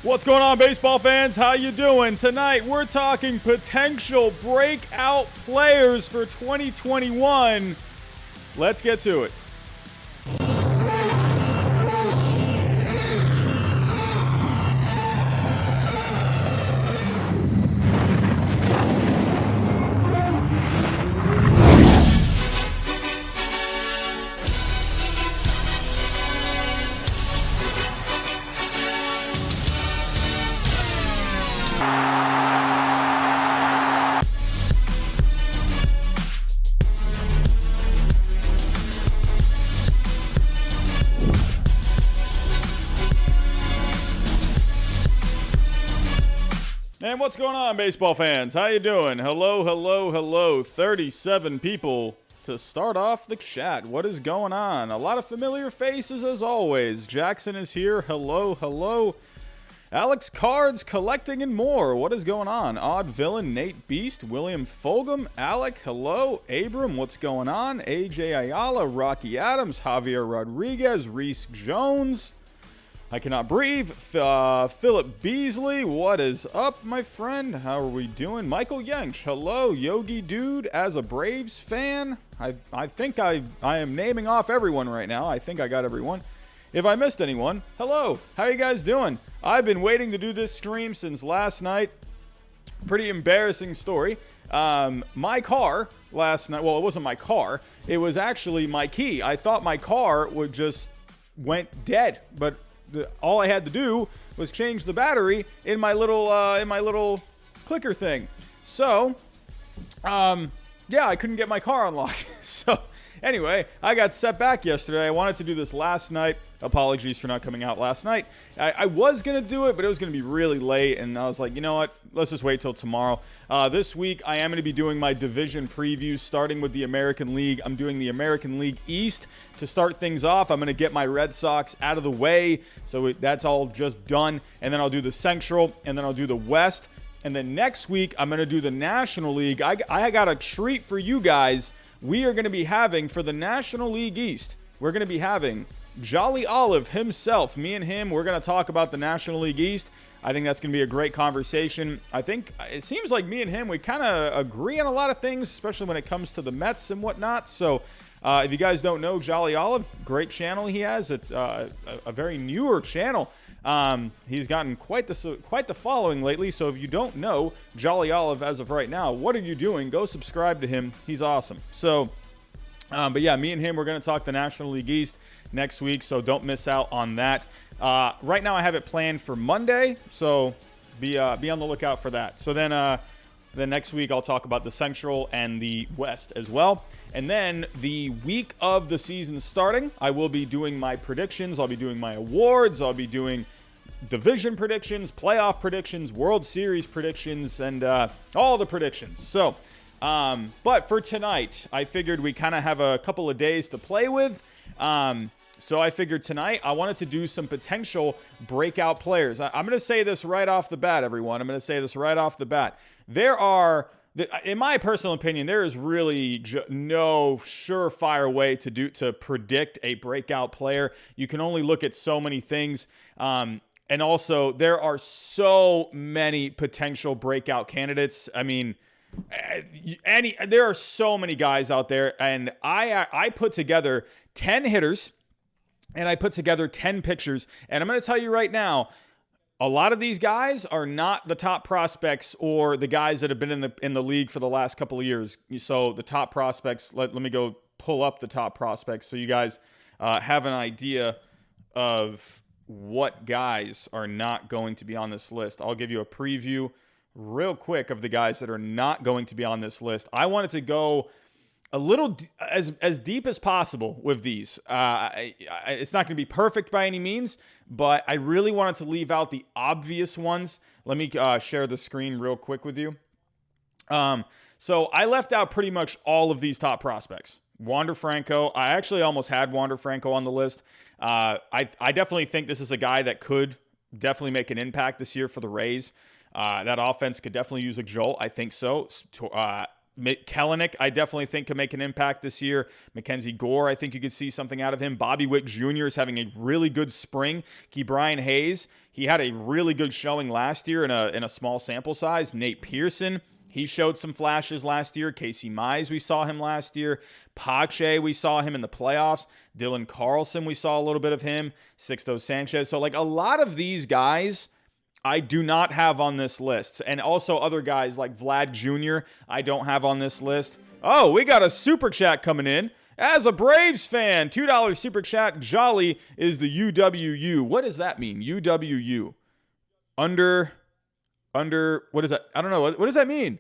What's going on, baseball fans? How you doing? Tonight, we're talking potential breakout players for 2021. Let's get to it. And what's going on, baseball fans? How you doing? Hello, hello, hello. 37 people to start off the chat. What is going on? A lot of familiar faces as always. Jackson is here. Hello, hello. Alex Cards collecting and more. What is going on? Odd Villain, Nate Beast, William Fulgham, Alec, hello. Abram, what's going on? AJ Ayala, Rocky Adams, Javier Rodriguez, Reese Jones. I cannot breathe. Philip Beasley, what is up, my friend? How are we doing? Michael Yench, hello. Yogi Dude, as a Braves fan, I think I am naming off everyone right now. I think I got everyone. If I missed anyone, hello. How are you guys doing? I've been waiting to do this stream since last night. Pretty embarrassing story. My car last night, well, it wasn't my car. It was actually my key. I thought my car would just went dead, but all I had to do was change the battery in my little clicker thing. So, yeah, I couldn't get my car unlocked. So, anyway, I got set back yesterday. I wanted to do this last night. Apologies for not coming out last night. I was going to do it, but it was going to be really late, and I was like, you know what? Let's just wait till tomorrow. This week, I am going to be doing my division previews, starting with the American League. I'm doing the American League East to start things off. I'm going to get my Red Sox out of the way, so that's all just done. And then I'll do the Central, and then I'll do the West. And then next week, I'm going to do the National League. I got a treat for you guys. We are going to be having, for the National League East, we're going to be having Jolly Olive himself. Me and him, we're going to talk about the National League East. I think that's going to be a great conversation. I think it seems like me and him, we kind of agree on a lot of things, especially when it comes to the Mets and whatnot. So if you guys don't know Jolly Olive, great channel he has. It's a very newer channel. He's gotten quite the following lately. So if you don't know Jolly Olive as of right now, what are you doing? Go subscribe to him. He's awesome. So, but yeah, me and him, we're going to talk the National League East next week, so don't miss out on that. Right now I have it planned for Monday, so be on the lookout for that. So then next week I'll talk about the Central and the West as well. And then the week of the season starting, I will be doing my predictions. I'll be doing my awards. I'll be doing division predictions, playoff predictions, World Series predictions, and all the predictions. So, but for tonight, I figured we kind of have a couple of days to play with. So I figured tonight I wanted to do some potential breakout players. I'm going to say this right off the bat, everyone. I'm going to say this right off the bat. There are, in my personal opinion, there is really no surefire way to predict a breakout player. You can only look at so many things. And also, there are so many potential breakout candidates. I mean, there are so many guys out there, and I put together 10 hitters. And I put together 10 pitchers. And I'm going to tell you right now, a lot of these guys are not the top prospects or the guys that have been in the league for the last couple of years. So the top prospects, let me go pull up the top prospects so you guys have an idea of what guys are not going to be on this list. I'll give you a preview real quick of the guys that are not going to be on this list. I wanted to go a little as deep as possible with these. It's not going to be perfect by any means, but I really wanted to leave out the obvious ones. Let me share the screen real quick with you. So I left out pretty much all of these top prospects. Wander Franco. I actually almost had Wander Franco on the list. I definitely think this is a guy that could definitely make an impact this year for the Rays. That offense could definitely use a jolt. I think so. Kellenic, I definitely think can make an impact this year. Mackenzie Gore, I think you could see something out of him. Bobby Wick Jr. is having a really good spring. Brian Hayes, he had a really good showing last year in a small sample size. Nate Pearson, he showed some flashes last year. Casey Mize, we saw him last year. Pache, we saw him in the playoffs. Dylan Carlson, we saw a little bit of him. Sixto Sanchez. So, like, a lot of these guys I do not have on this list. And also other guys like Vlad Jr. I don't have on this list. Oh, we got a super chat coming in. As a Braves fan, $2 super chat. Jolly is the UWU. What does that mean? UWU. Under, what is that? I don't know. What does that mean?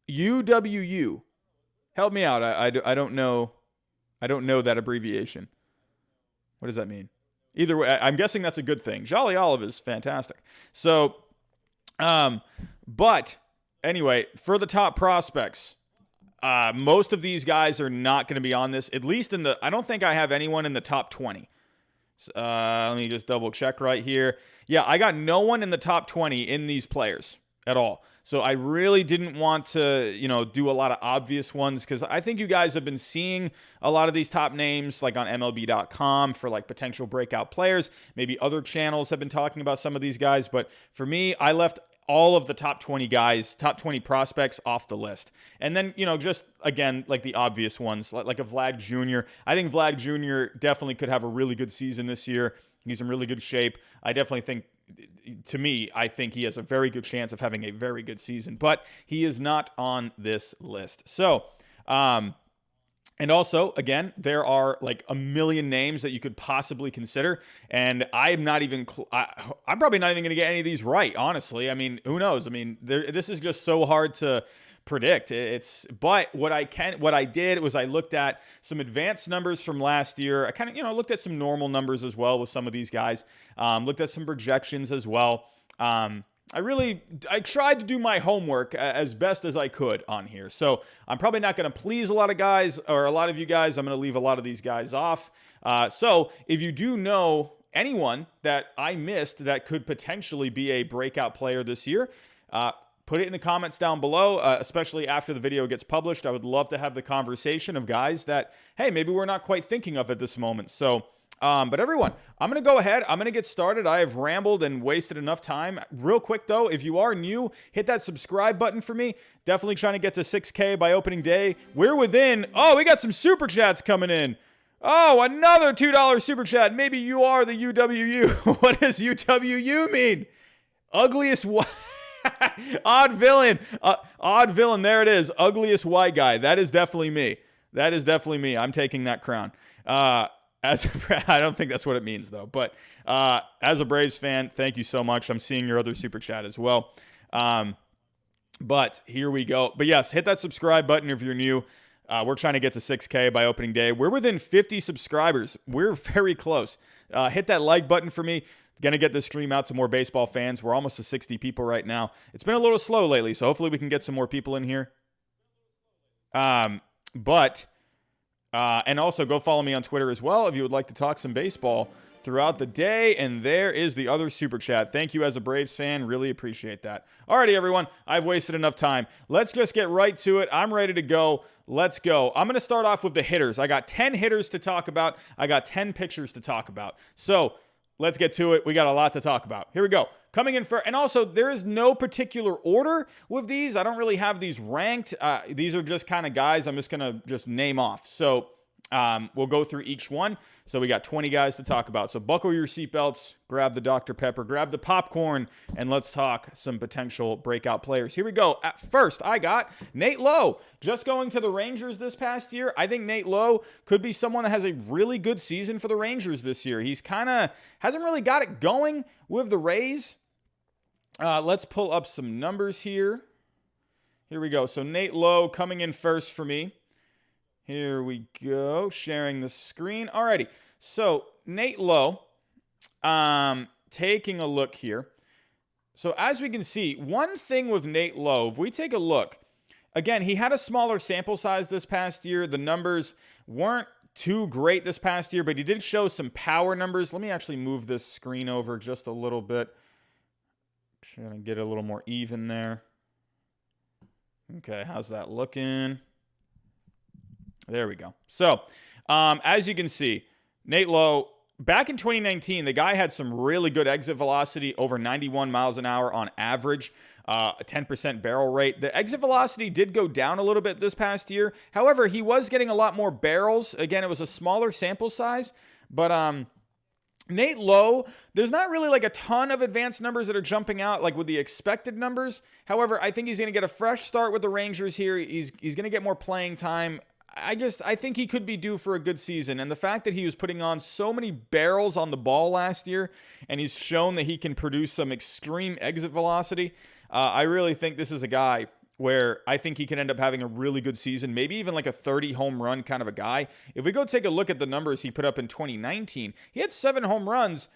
UWU. Help me out. I don't know. I don't know that abbreviation. What does that mean? Either way, I'm guessing that's a good thing. Jolly Olive is fantastic. So, but anyway, for the top prospects, most of these guys are not going to be on this, at least I don't think I have anyone in the top 20. Let me just double check right here. Yeah, I got no one in the top 20 in these players at all. So I really didn't want to, do a lot of obvious ones because I think you guys have been seeing a lot of these top names like on MLB.com for like potential breakout players. Maybe other channels have been talking about some of these guys. But for me, I left all of the top 20 guys, top 20 prospects off the list. And then, just again, like the obvious ones, like a Vlad Jr. I think Vlad Jr. definitely could have a really good season this year. He's in really good shape. I definitely think, to me, I think he has a very good chance of having a very good season, but he is not on this list. So, and also, again, there are like a million names that you could possibly consider, and I'm probably not even going to get any of these right, honestly. I mean, who knows? I mean, this is just so hard to predict. But what I did was I looked at some advanced numbers from last year. I kind of, looked at some normal numbers as well with some of these guys. Looked at some projections as well. I tried to do my homework as best as I could on here. So I'm probably not going to please a lot of guys or a lot of you guys. I'm going to leave a lot of these guys off. So if you do know anyone that I missed that could potentially be a breakout player this year, put it in the comments down below, especially after the video gets published. I would love to have the conversation of guys that, hey, maybe we're not quite thinking of at this moment. So, but everyone, I'm going to go ahead. I'm going to get started. I have rambled and wasted enough time. Real quick, though, if you are new, hit that subscribe button for me. Definitely trying to get to 6K by opening day. We're within. Oh, we got some super chats coming in. Oh, another $2 super chat. Maybe you are the UWU. What does UWU mean? Ugliest Odd villain. Odd villain. There it is. Ugliest white guy. That is definitely me. That is definitely me. I'm taking that crown. I don't think that's what it means, though. But as a Braves fan, thank you so much. I'm seeing your other super chat as well. But here we go. But yes, hit that subscribe button if you're new. We're trying to get to 6K by opening day. We're within 50 subscribers. We're very close. Hit that like button for me. Going to get this stream out to more baseball fans. We're almost to 60 people right now. It's been a little slow lately, so hopefully we can get some more people in here. And also go follow me on Twitter as well if you would like to talk some baseball throughout the day. And there is the other super chat. Thank you as a Braves fan. Really appreciate that. Alrighty, everyone. I've wasted enough time. Let's just get right to it. I'm ready to go. Let's go. I'm going to start off with the hitters. I got 10 hitters to talk about. I got 10 pitchers to talk about. So let's get to it. We got a lot to talk about. Here we go. Coming in first, and also there is no particular order with these. I don't really have these ranked. These are just kind of guys I'm just going to just name off. So we'll go through each one. So we got 20 guys to talk about. So buckle your seatbelts, grab the Dr. Pepper, grab the popcorn, and let's talk some potential breakout players. Here we go. At first, I got Nate Lowe. Just going to the Rangers this past year. I think Nate Lowe could be someone that has a really good season for the Rangers this year. He's kind of hasn't really got it going with the Rays. Let's pull up some numbers here. Here we go. So Nate Lowe coming in first for me. Here we go, sharing the screen. Alrighty, so Nate Lowe, taking a look here. So as we can see, one thing with Nate Lowe, if we take a look, again, he had a smaller sample size this past year. The numbers weren't too great this past year, but he did show some power numbers. Let me actually move this screen over just a little bit. Trying to get it a little more even there. Okay, how's that looking? There we go. So, as you can see, Nate Lowe, back in 2019, the guy had some really good exit velocity, over 91 miles an hour on average, a 10% barrel rate. The exit velocity did go down a little bit this past year. However, he was getting a lot more barrels. Again, it was a smaller sample size, but Nate Lowe, there's not really like a ton of advanced numbers that are jumping out like with the expected numbers. However, I think he's going to get a fresh start with the Rangers here. He's going to get more playing time. I think he could be due for a good season. And the fact that he was putting on so many barrels on the ball last year, and he's shown that he can produce some extreme exit velocity, I really think this is a guy where I think he can end up having a really good season, maybe even like a 30 home run kind of a guy. If we go take a look at the numbers he put up in 2019, he had 7 home runs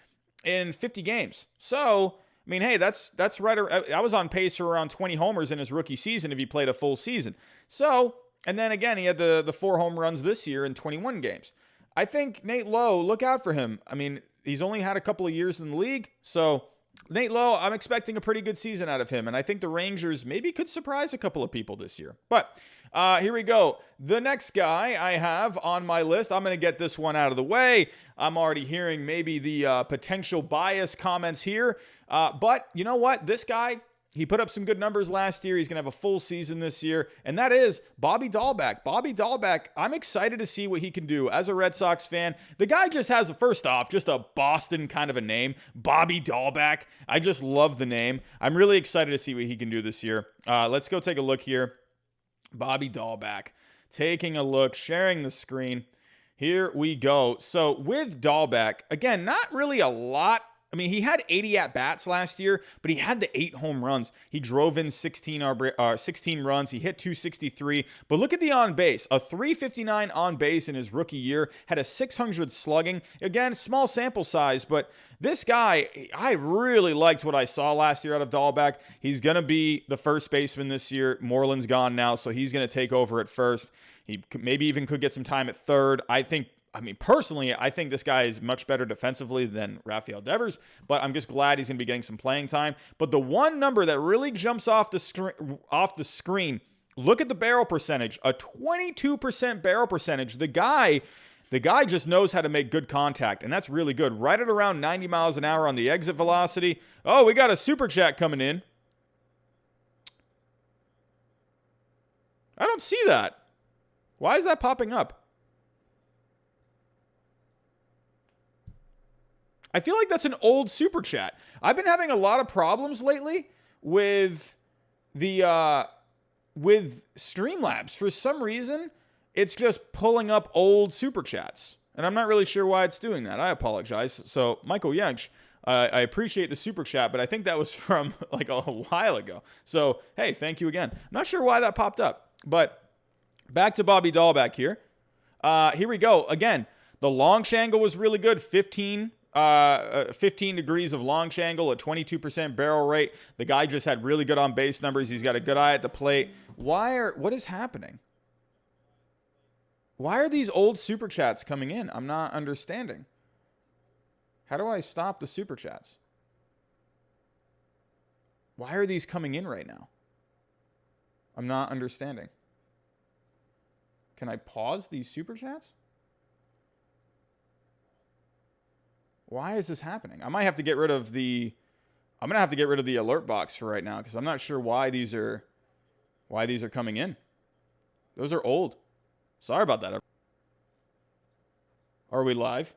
in 50 games. So, I mean, hey, that's right. I was on pace for around 20 homers in his rookie season if he played a full season. So, and then again, he had the 4 home runs this year in 21 games. I think Nate Lowe, look out for him. I mean, he's only had a couple of years in the league. So Nate Lowe, I'm expecting a pretty good season out of him. And I think the Rangers maybe could surprise a couple of people this year. But here we go. The next guy I have on my list, I'm going to get this one out of the way. I'm already hearing maybe the potential bias comments here. But you know what? This guy, he put up some good numbers last year. He's going to have a full season this year, and that is Bobby DALBEC. Bobby DALBEC, I'm excited to see what he can do. As a Red Sox fan, the guy just has, first off, just a Boston kind of a name, Bobby DALBEC. I just love the name. I'm really excited to see what he can do this year. Let's go take a look here. Bobby DALBEC. Taking a look, sharing the screen. Here we go. So with DALBEC, again, not really a lot. I mean, he had 80 at-bats last year, but he had the 8 home runs. He drove in 16 runs. He hit 263. But look at the on-base. A 359 on-base in his rookie year. Had a 600 slugging. Again, small sample size, but this guy, I really liked what I saw last year out of DALBEC. He's going to be the first baseman this year. Moreland's gone now, so he's going to take over at first. He maybe even could get some time at third. Personally, I think this guy is much better defensively than Rafael Devers, but I'm just glad he's going to be getting some playing time. But the one number that really jumps off the screen, look at the barrel percentage, a 22% barrel percentage. The guy just knows how to make good contact, and that's really good. Right at around 90 miles an hour on the exit velocity. Oh, we got a super chat coming in. I don't see that. Why is that popping up? I feel like that's an old super chat. I've been having a lot of problems lately with the with Streamlabs. For some reason, it's just pulling up old super chats, and I'm not really sure why it's doing that. I apologize. So, Michael Yench, I appreciate the super chat, but I think that was from like a while ago. So, hey, thank you again. I'm not sure why that popped up, but back to Bobby DALBEC here. Here we go. Again, the launch angle was really good. 15 degrees of launch angle, a 22% barrel rate. The guy just had really good on base numbers. He's got a good eye at the plate. What is happening? Why are these old super chats coming in? I'm not understanding. How do I stop the super chats? Why are these coming in right now? I'm not understanding. Can I pause these super chats? Why is this happening? I might have to get rid of the alert box for right now, because I'm not sure why these are coming in. Those are old. Sorry about that. Are we live?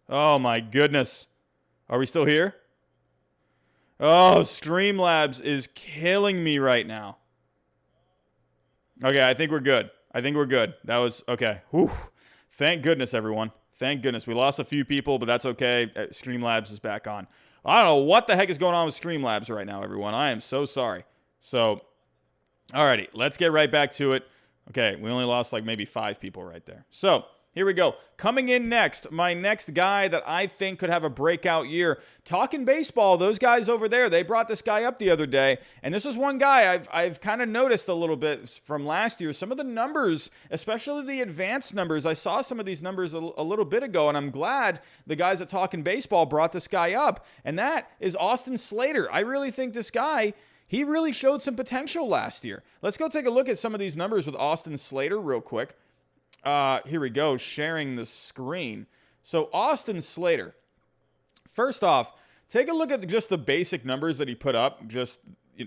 Oh my goodness. Are we still here? Oh, Streamlabs is killing me right now. Okay, I think we're good. That was okay. Whew. Thank goodness, everyone. Thank goodness. We lost a few people, but that's okay. Streamlabs is back on. I don't know what the heck is going on with Streamlabs right now, everyone. I am so sorry. So, alrighty, let's get right back to it. Okay, we only lost like maybe 5 people right there. So, here we go. Coming in next, my next guy that I think could have a breakout year. Talking baseball, those guys over there, they brought this guy up the other day. And this is one guy I've kind of noticed a little bit from last year. Some of the numbers, especially the advanced numbers, I saw some of these numbers a little bit ago, and I'm glad the guys at Talking Baseball brought this guy up. And that is Austin Slater. I really think this guy, he really showed some potential last year. Let's go take a look at some of these numbers with Austin Slater real quick. Here we go, sharing the screen. So Austin Slater, first off, take a look at just the basic numbers that he put up, just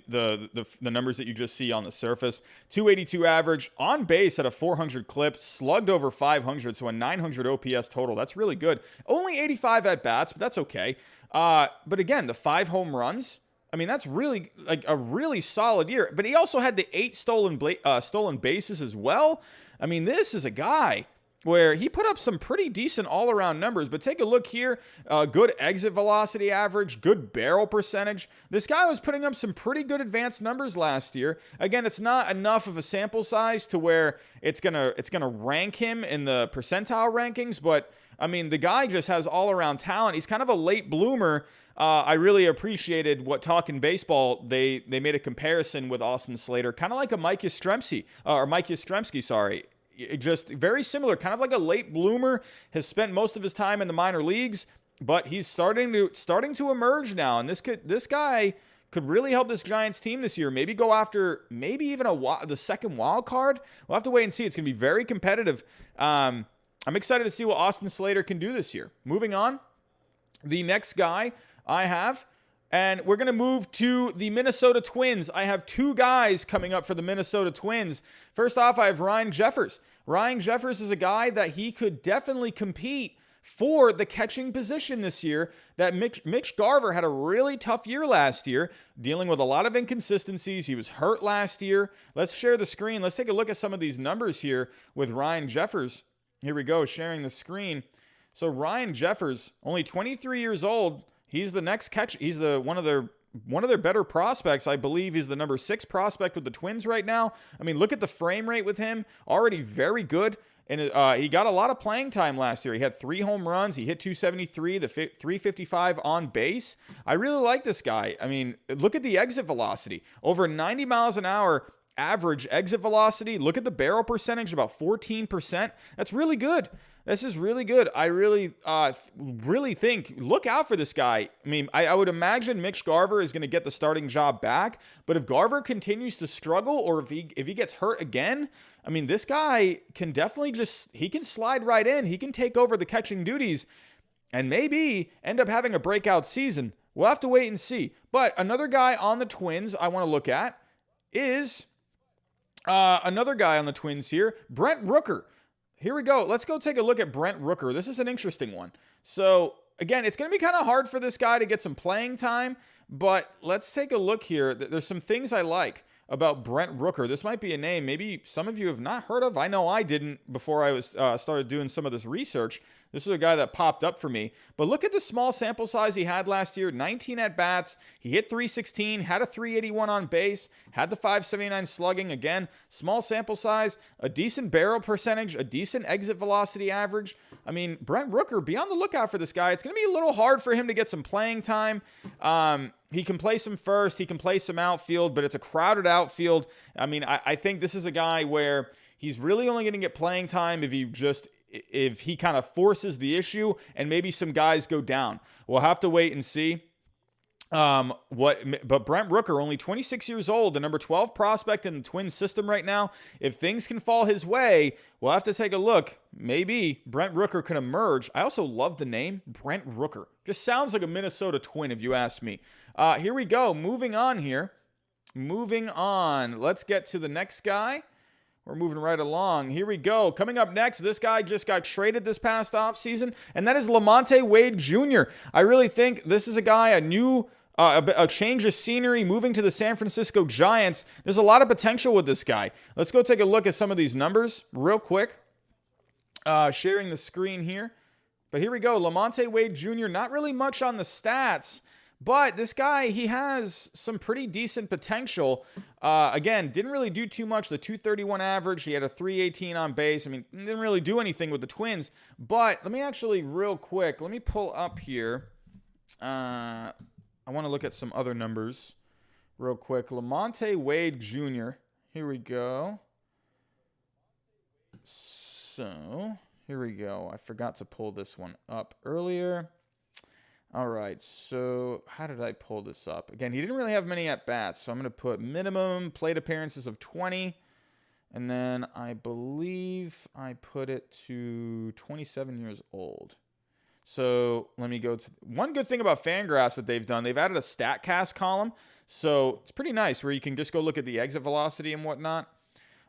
the numbers that you just see on the surface. 282 average, on base at a 400 clip, slugged over 500, so a 900 OPS total. That's really good. Only 85 at-bats, but that's okay. But again, the 5 home runs, I mean, that's really like a really solid year. But he also had the 8 stolen bases as well. I mean, this is a guy where he put up some pretty decent all-around numbers. But take a look here. Good exit velocity average, good barrel percentage. This guy was putting up some pretty good advanced numbers last year. Again, it's not enough of a sample size to where it's gonna rank him in the percentile rankings. But, I mean, the guy just has all-around talent. He's kind of a late bloomer. I really appreciated what Talkin' Baseball, they made a comparison with Austin Slater, kind of like a Mike Yastrzemski, sorry. Just very similar, kind of like a late bloomer, has spent most of his time in the minor leagues, but he's starting to emerge now, and this guy could really help this Giants team this year. Maybe go after even the second wild card. We'll have to wait and see. It's going to be very competitive. I'm excited to see what Austin Slater can do this year. Moving on, the next guy I have, and we're going to move to the Minnesota Twins. I have 2 guys coming up for the Minnesota Twins. First off, I have Ryan Jeffers. Ryan Jeffers is a guy that he could definitely compete for the catching position this year. That Mitch Garver had a really tough year last year, dealing with a lot of inconsistencies. He was hurt last year. Let's share the screen. Let's take a look at some of these numbers here with Ryan Jeffers. Here we go, sharing the screen. So Ryan Jeffers, only 23 years old. He's the next catch. He's one of their better prospects. I believe he's the number 6 prospect with the Twins right now. I mean, look at the frame rate with him. Already very good. And he got a lot of playing time last year. He had 3 home runs. He hit 273, the 355 on base. I really like this guy. I mean, look at the exit velocity. Over 90 miles an hour average exit velocity. Look at the barrel percentage, about 14%. That's really good. This is really good. I really think, look out for this guy. I mean, I would imagine Mitch Garver is going to get the starting job back, but if Garver continues to struggle, or if he gets hurt again, I mean, this guy can definitely he can slide right in. He can take over the catching duties and maybe end up having a breakout season. We'll have to wait and see. But another guy on the Twins I want to look at is another guy on the Twins here, Brent Rooker. Here we go. Let's go take a look at Brent Rooker. This is an interesting one. So, again, it's going to be kind of hard for this guy to get some playing time, but let's take a look here. There's some things I like about Brent Rooker. This might be a name maybe some of you have not heard of. I know I didn't before I started doing some of this research. This was a guy that popped up for me. But look at the small sample size he had last year. 19 at-bats. He hit 316, had a 381 on base, had the 579 slugging. Again, small sample size, a decent barrel percentage, a decent exit velocity average. I mean, Brent Rooker, be on the lookout for this guy. It's going to be a little hard for him to get some playing time. He can play some first. He can play some outfield, but it's a crowded outfield. I mean, I think this is a guy where he's really only going to get playing time if he kind of forces the issue and maybe some guys go down. We'll have to wait and see. But Brent Rooker, only 26 years old, the number 12 prospect in the Twins system right now. If things can fall his way, we'll have to take a look. Maybe Brent Rooker can emerge. I also love the name Brent Rooker. Just sounds like a Minnesota Twin, if you ask me. Here we go. Moving on here. Moving on. Let's get to the next guy. We're moving right along. Here we go. Coming up next, this guy just got traded this past offseason, and that is Lamonte Wade Jr. I really think this is a guy, a change of scenery, moving to the San Francisco Giants. There's a lot of potential with this guy. Let's go take a look at some of these numbers real quick. Sharing the screen here. But here we go. Lamonte Wade Jr., not really much on the stats, but this guy, he has some pretty decent potential. Again, didn't really do too much. The 231 average, he had a 318 on base. I mean, didn't really do anything with the Twins. But let me actually, real quick, let me pull up here. I want to look at some other numbers real quick. Lamonte Wade Jr. Here we go. So, here we go. I forgot to pull this one up earlier. All right, so how did I pull this up? Again, he didn't really have many at-bats, so I'm going to put minimum plate appearances of 20. And then I believe I put it to 27 years old. So let me go to one good thing about FanGraphs that they've done. They've added a StatCast column. So it's pretty nice where you can just go look at the exit velocity and whatnot.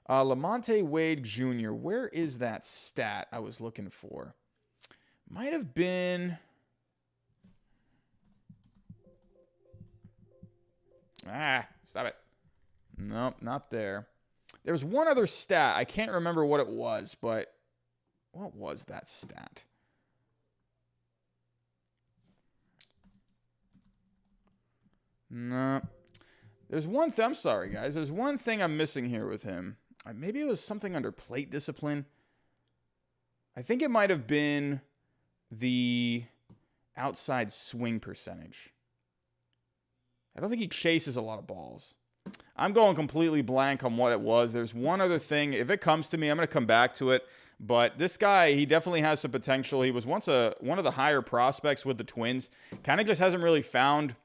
Lamonte Wade Jr., where is that stat I was looking for? Might have been... Stop it. Nope, not there. There's one other stat. I can't remember what it was, but what was that stat? No. There's one thing. I'm sorry, guys. There's one thing I'm missing here with him. Maybe it was something under plate discipline. I think it might have been the outside swing percentage. I don't think he chases a lot of balls. I'm going completely blank on what it was. There's one other thing. If it comes to me, I'm going to come back to it. But this guy, he definitely has some potential. He was once one of the higher prospects with the Twins. Kind of just hasn't really found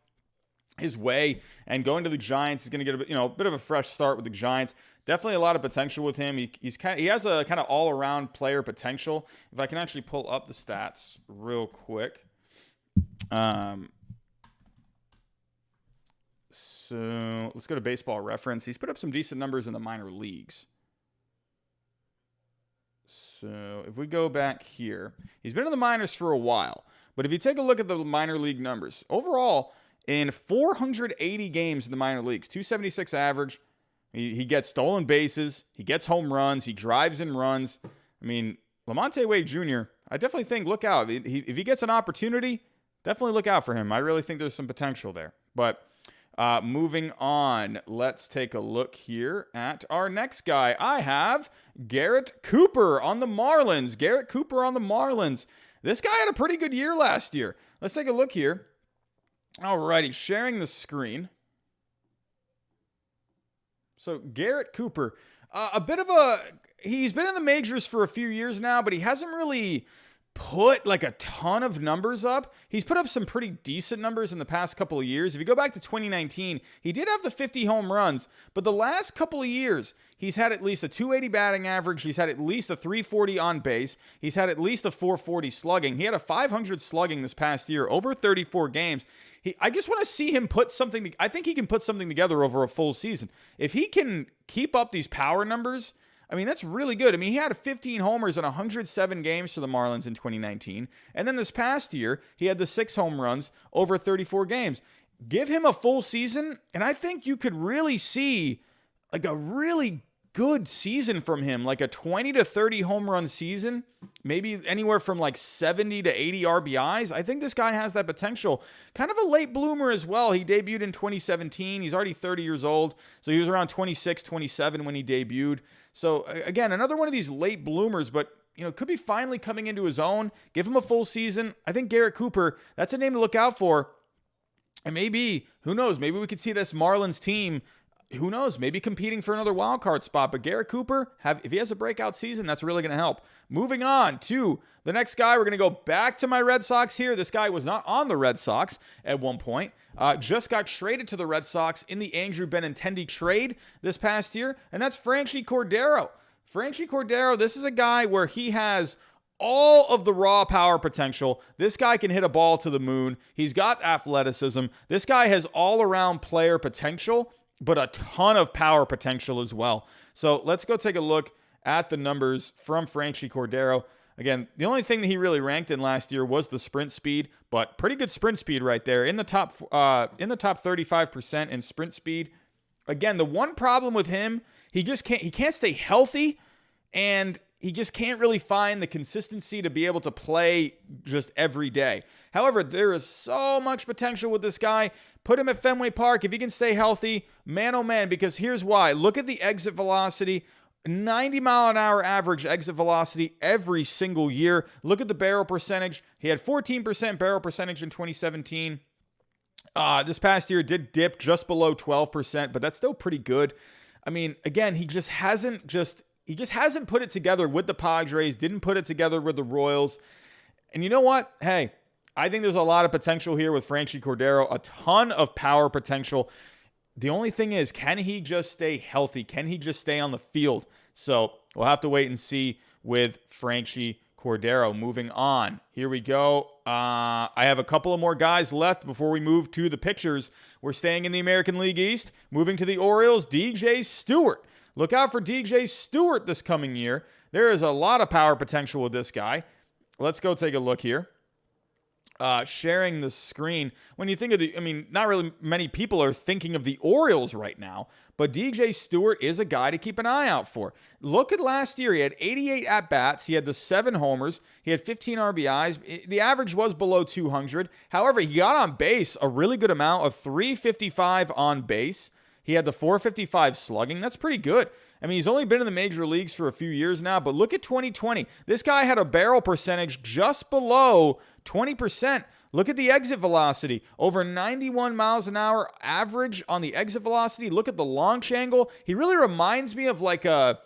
his way. And going to the Giants is going to get a bit of a fresh start with the Giants. Definitely a lot of potential with him. He has a kind of all-around player potential. If I can actually pull up the stats real quick. So let's go to Baseball Reference. He's put up some decent numbers in the minor leagues. So if we go back here, he's been in the minors for a while. But if you take a look at the minor league numbers, overall, in 480 games in the minor leagues, 276 average, he gets stolen bases, he gets home runs, he drives and runs. I mean, Lamonte Wade Jr., I definitely think, look out. If he gets an opportunity, definitely look out for him. I really think there's some potential there. But moving on, let's take a look here at our next guy. I have Garrett Cooper on the Marlins. Garrett Cooper on the Marlins. This guy had a pretty good year last year. Let's take a look here. All righty, sharing the screen. So Garrett Cooper, he's been in the majors for a few years now, but he hasn't really put like a ton of numbers up. He's put up some pretty decent numbers in the past couple of years. If you go back to 2019, he did have the 50 home runs, but the last couple of years, he's had at least a 280 batting average. He's had at least a 340 on base. He's had at least a 440 slugging. He had a 500 slugging this past year, over 34 games. I just want to see him put something. I think he can put something together over a full season. If he can keep up these power numbers, I mean, that's really good. I mean, he had 15 homers in 107 games for the Marlins in 2019. And then this past year, he had the 6 home runs over 34 games. Give him a full season, and I think you could really see like a really good season from him, like a 20 to 30 home run season, maybe anywhere from like 70 to 80 RBIs. I think this guy has that potential. Kind of a late bloomer as well. He debuted in 2017. He's already 30 years old. So he was around 26, 27 when he debuted. So again, another one of these late bloomers, but could be finally coming into his own. Give him a full season. I think Garrett Cooper, that's a name to look out for. And maybe, who knows, maybe we could see this Marlins team, who knows, maybe competing for another wild card spot. But Garrett Cooper, if he has a breakout season, that's really going to help. Moving on to the next guy, we're going to go back to my Red Sox here. This guy was not on the Red Sox at one point. Just got traded to the Red Sox in the Andrew Benintendi trade this past year, and that's FRANCHY CORDERO. FRANCHY CORDERO, this is a guy where he has all of the raw power potential. This guy can hit a ball to the moon. He's got athleticism. This guy has all-around player potential, but a ton of power potential as well. So let's go take a look at the numbers from FRANCHY CORDERO. Again, the only thing that he really ranked in last year was the sprint speed, but pretty good sprint speed right there in the top 35% in sprint speed. Again, the one problem with him, he can't stay healthy, and he just can't really find the consistency to be able to play just every day. However, there is so much potential with this guy. Put him at Fenway Park. If he can stay healthy, man, oh man, because here's why. Look at the exit velocity. 90-mile-an-hour average exit velocity every single year. Look at the barrel percentage. He had 14% barrel percentage in 2017. This past year did dip just below 12%, but that's still pretty good. I mean, again, he just hasn't put it together with the Padres, didn't put it together with the Royals. And you know what? Hey, I think there's a lot of potential here with FRANCHY CORDERO, a ton of power potential. The only thing is, can he just stay healthy? Can he just stay on the field? So we'll have to wait and see with FRANCHY CORDERO. Moving on. Here we go. I have a couple of more guys left before we move to the pitchers. We're staying in the American League East. Moving to the Orioles, DJ Stewart. Look out for DJ Stewart this coming year. There is a lot of power potential with this guy. Let's go take a look here. Sharing the screen. When you think of the, I mean, not really many people are thinking of the Orioles right now, but DJ Stewart is a guy to keep an eye out for. Look at last year. He had 88 at-bats. He had the 7 homers. He had 15 RBIs. The average was below 200. However, he got on base a really good amount of 355 on base. He had the 455 slugging. That's pretty good. I mean, he's only been in the major leagues for a few years now, but look at 2020. This guy had a barrel percentage just below 20%. Look at the exit velocity. Over 91 miles an hour average on the exit velocity. Look at the launch angle. He really reminds me of like a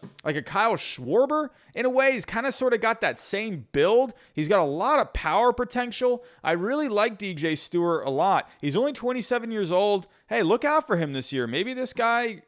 Kyle Schwarber in a way. He's kind of sort of got that same build. He's got a lot of power potential. I really like DJ Stewart a lot. He's only 27 years old. Hey, look out for him this year. Maybe this guy,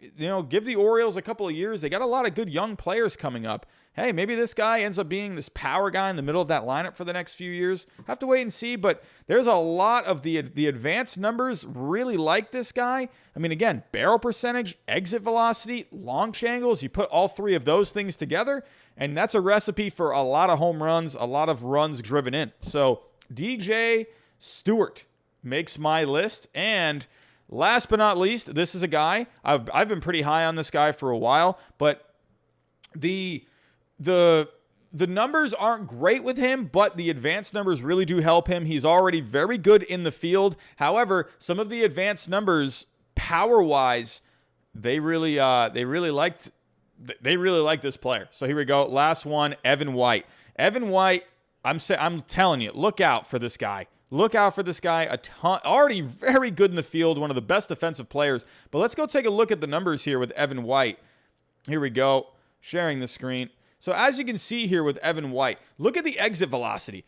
give the Orioles a couple of years. They got a lot of good young players coming up. Hey, maybe this guy ends up being this power guy in the middle of that lineup for the next few years. Have to wait and see, but there's a lot of the advanced numbers really like this guy. I mean, again, barrel percentage, exit velocity, launch angles. You put all 3 of those things together, and that's a recipe for a lot of home runs, a lot of runs driven in. So DJ Stewart makes my list. And last but not least, this is a guy, I've been pretty high on this guy for a while, but the numbers aren't great with him, but the advanced numbers really do help him. He's already very good in the field. However, some of the advanced numbers, power-wise, they really liked this player. So here we go. Last one, Evan White. Evan White, I'm telling you, look out for this guy. Look out for this guy. A ton, already very good in the field, one of the best defensive players. But let's go take a look at the numbers here with Evan White. Here we go. Sharing the screen. So as you can see here with Evan White, look at the exit velocity.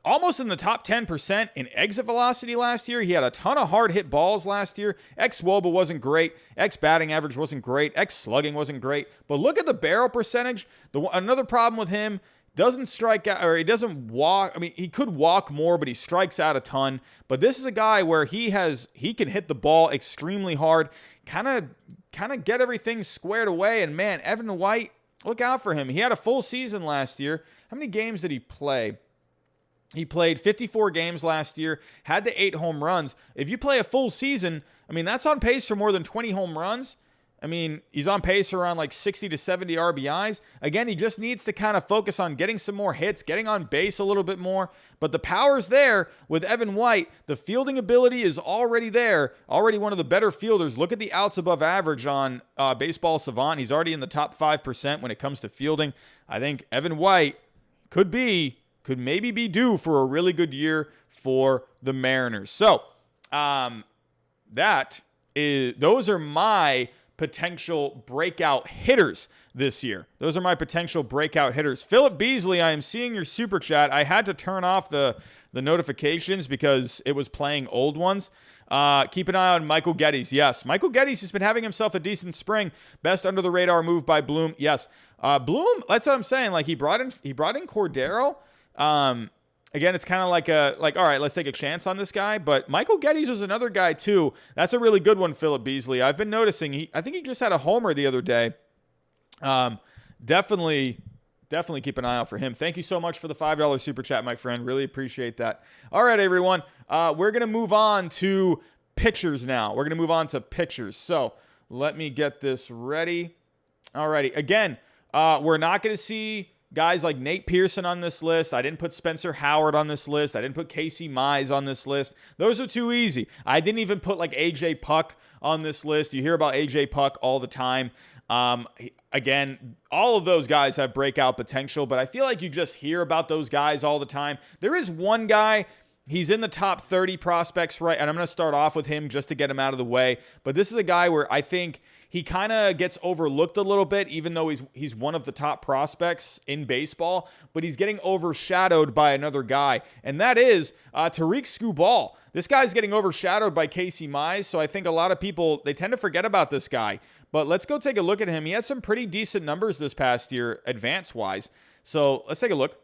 Almost in the top 10% in exit velocity last year. He had a ton of hard hit balls last year. X-WOBA wasn't great. X-batting average wasn't great. X-slugging wasn't great. But look at the barrel percentage. Another problem with him, doesn't strike out, or he doesn't walk. I mean, he could walk more, but he strikes out a ton. But this is a guy where he can hit the ball extremely hard, kind of get everything squared away. And man, Evan White, look out for him. He had a full season last year. How many games did he play? He played 54 games last year, had the 8 home runs. If you play a full season, I mean, that's on pace for more than 20 home runs. I mean, he's on pace for around like 60 to 70 RBIs. Again, he just needs to kind of focus on getting some more hits, getting on base a little bit more. But the power's there with Evan White. The fielding ability is already there. Already one of the better fielders. Look at the outs above average on Baseball Savant. He's already in the top 5% when it comes to fielding. I think Evan White could maybe be due for a really good year for the Mariners. So, those are my potential breakout hitters this year. Those are my potential breakout hitters. Philip Beasley, I am seeing your super chat. I had to turn off the notifications because it was playing old ones. Keep an eye on Michael Geddes. Yes, Michael Geddes has been having himself a decent spring. Best under the radar move by Bloom. Yes, Bloom. That's what I'm saying. Like he brought in Cordero. Again, it's kind of like all right, let's take a chance on this guy. But Michael Geddes was another guy too. That's a really good one, Philip Beasley. I've been noticing. I think he just had a homer the other day. Definitely keep an eye out for him. Thank you so much for the $5 super chat, my friend. Really appreciate that. All right, everyone. We're gonna move on to pitchers now. So let me get this ready. All righty. Again, we're not gonna see guys like Nate Pearson on this list. I didn't put Spencer Howard on this list. I didn't put Casey Mize on this list. Those are too easy. I didn't even put like AJ Puck on this list. You hear about AJ Puck all the time. Again, all of those guys have breakout potential, but I feel like you just hear about those guys all the time. There is one guy He's in the top 30 prospects, right? And I'm going to start off with him just to get him out of the way. But this is a guy where I think he kind of gets overlooked a little bit, even though he's one of the top prospects in baseball. But he's getting overshadowed by another guy, and that is TARIK SKUBAL. This guy's getting overshadowed by Casey Mize, so I think a lot of people, they tend to forget about this guy. But let's go take a look at him. He had some pretty decent numbers this past year, advance-wise. So let's take a look.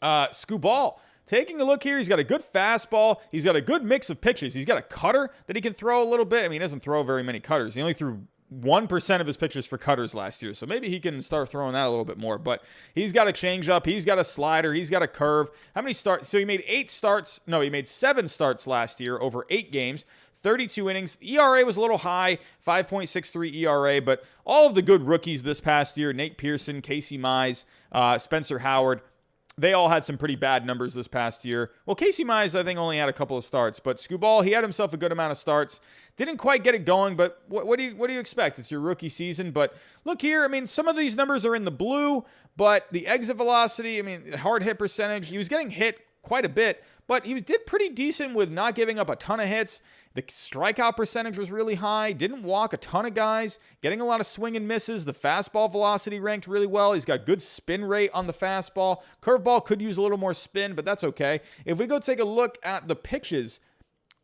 SKUBAL. Taking a look here, he's got a good fastball. He's got a good mix of pitches. He's got a cutter that he can throw a little bit. I mean, he doesn't throw very many cutters. He only threw 1% of his pitches for cutters last year, so maybe he can start throwing that a little bit more. But he's got a changeup. He's got a slider. He's got a curve. How many starts? So he made 7 starts last year over 8 games. 32 innings. ERA was a little high, 5.63 ERA, but all of the good rookies this past year, Nate Pearson, Casey Mize, Spencer Howard, they all had some pretty bad numbers this past year. Well, Casey Mize, I think, only had a couple of starts, but SKUBAL, he had himself a good amount of starts. Didn't quite get it going, but what do you expect? It's your rookie season, but look here. I mean, some of these numbers are in the blue, but the exit velocity, I mean, hard hit percentage, he was getting hit quite a bit, but he did pretty decent with not giving up a ton of hits. The strikeout percentage was really high. Didn't walk a ton of guys. Getting a lot of swing and misses. The fastball velocity ranked really well. He's got good spin rate on the fastball. Curveball could use a little more spin, but that's okay. If we go take a look at the pitches,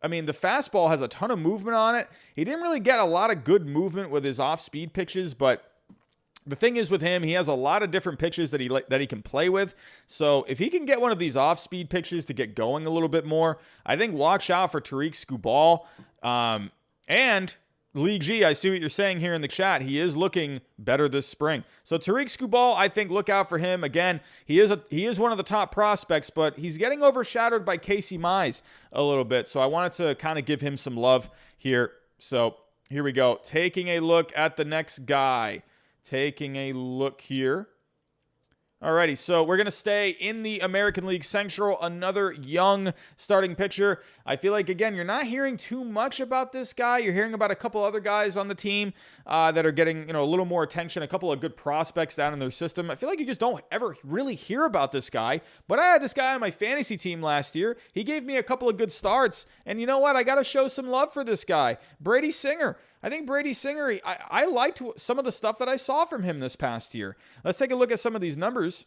I mean, the fastball has a ton of movement on it. He didn't really get a lot of good movement with his off-speed pitches, but the thing is with him, he has a lot of different pitches that he can play with. So if he can get one of these off-speed pitches to get going a little bit more, I think watch out for TARIK SKUBAL. And Lee G, I see what you're saying here in the chat. He is looking better this spring. So TARIK SKUBAL, I think look out for him. Again, he is one of the top prospects, but he's getting overshadowed by Casey Mize a little bit. So I wanted to kind of give him some love here. So here we go. Taking a look at the next guy. Taking a look here. Alrighty, so we're going to stay in the American League Central. Another young starting pitcher. I feel like, again, you're not hearing too much about this guy. You're hearing about a couple other guys on the team that are getting, a little more attention, a couple of good prospects down in their system. I feel like you just don't ever really hear about this guy. But I had this guy on my fantasy team last year. He gave me a couple of good starts. And you know what? I got to show some love for this guy. Brady Singer. I think Brady Singer, I liked some of the stuff that I saw from him this past year. Let's take a look at some of these numbers.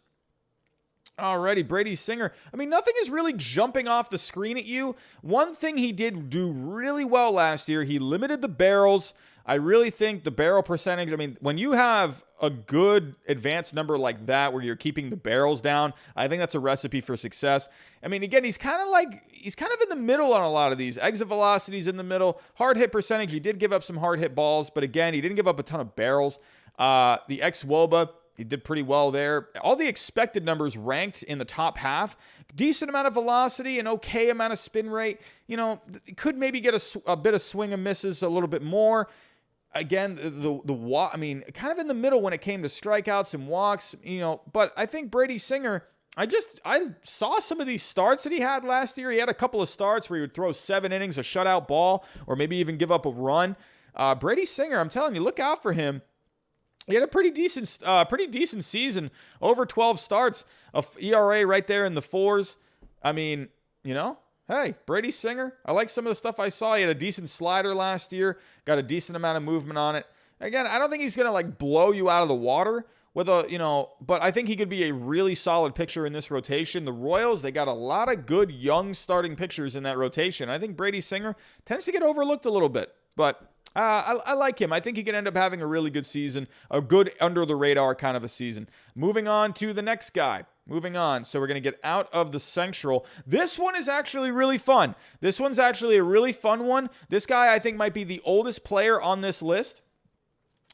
Alrighty, Brady Singer. I mean, nothing is really jumping off the screen at you. One thing he did do really well last year, he limited the barrels. I really think the barrel percentage, I mean, when you have a good advanced number like that where you're keeping the barrels down, I think that's a recipe for success. I mean, again, he's kind of in the middle on a lot of these. Exit velocity's in the middle. Hard hit percentage, he did give up some hard hit balls, but again, he didn't give up a ton of barrels. The ex-WOBA, he did pretty well there. All the expected numbers ranked in the top half. Decent amount of velocity, an okay amount of spin rate. Could maybe get a bit of swing and misses a little bit more. Again, I mean, kind of in the middle when it came to strikeouts and walks, but I think Brady Singer, I saw some of these starts that he had last year. He had a couple of starts where he would throw 7 innings, a shutout ball, or maybe even give up a run. Brady Singer, I'm telling you, look out for him. He had a pretty decent season, over 12 starts, a ERA right there in the 4s. I mean, hey, Brady Singer, I like some of the stuff I saw. He had a decent slider last year, got a decent amount of movement on it. Again, I don't think he's going to blow you out of the water with but I think he could be a really solid pitcher in this rotation. The Royals, they got a lot of good young starting pitchers in that rotation. I think Brady Singer tends to get overlooked a little bit, but I like him. I think he can end up having a really good season, a good under-the-radar kind of a season. Moving on to the next guy. Moving on. So we're going to get out of the Central. This one is actually really fun. This one's actually a really fun one. This guy, I think, might be the oldest player on this list.